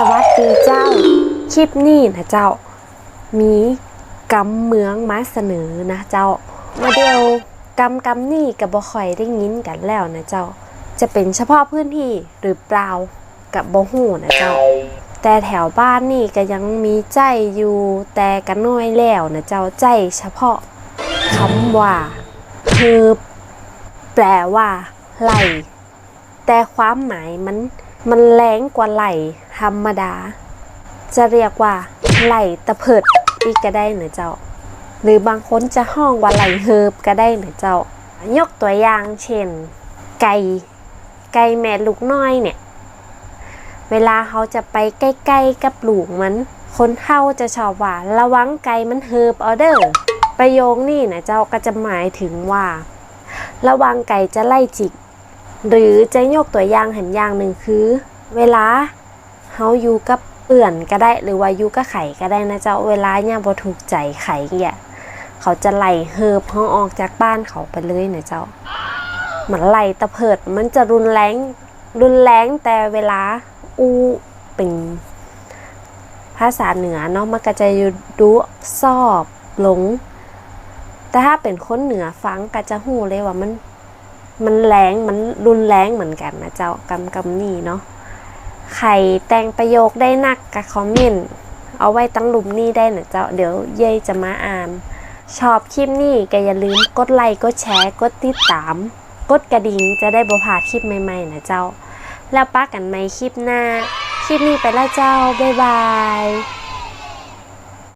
สวัสดีเจ้าคลิปนี้นะเจ้ามีกำเมืองมาเสนอนะเจ้าโมเดลกำนี่กับบ่ค่อยได้ยินกันแล้วนะเจ้าจะเป็นเฉพาะพื้นที่หรือเปล่ากับบ่ฮู้นะเจ้าแต่แถวบ้านนี่ก็ยังมีใจอยู่แต่ก็น้อยแล้วนะเจ้าใจเฉพาะคำว่าคือแปลว่าไหลแต่ความหมายมันแรงกว่าไหลธรรมดาจะเรียกว่าไหลตะเพิดอีกก็ได้นะเจ้าหรือบางคนจะห้องว่าไหลเฮิบก็ได้นะเจ้ายกตัวอย่างเช่นไก่แม่ลูกน้อยเนี่ยเวลาเขาจะไปใกล้ๆกับลูกมันคนเฒ่าจะชอบว่าระวังไก่มันเฮิบเอาเด้อประโยคนี้นะเจ้าก็จะหมายถึงว่าระวังไก่จะไล่จิกหรือจะยกตัวอย่างเห็นอย่างหนึ่งคือเวลาเขาอยู่กับเอื่อนก็ได้หรือว่าอยู่กับไข่ก็ได้นะเจ้าเวลาเนี่ยบ่ถูกใจไข่เนี่ยเขาจะไล่เฮิบเขาออกจากบ้านเขาไปเลยนะเจ้าเหมือนไล่ตะเพิดมันจะรุนแรงแต่เวลาเป็นภาษาเหนือเนาะมันก็จะอยู่ดูซอบหลงแต่ถ้าเป็นคนเหนือฟังก็จะฮู้เลยว่ามันแรงมันรุนแรงเหมือนกันนะเจ้ากำนี่เนาะใครแต่งประโยคได้นักกับคอมเมนต์เอาไว้ตั้งหลุมนี่ได้นะเจ้าเดี๋ยวเย้จะมาอ่านชอบคลิปนี้ก็อย่าลืมกดไลค์กดแชร์กดติดตามกดกระดิ่งจะได้บ่พลาดคลิปใหม่ๆนะเจ้าแล้วป้ากันใหม่คลิปหน้าคลิปนี้ไปแล้วเจ้าบ๊ายบาย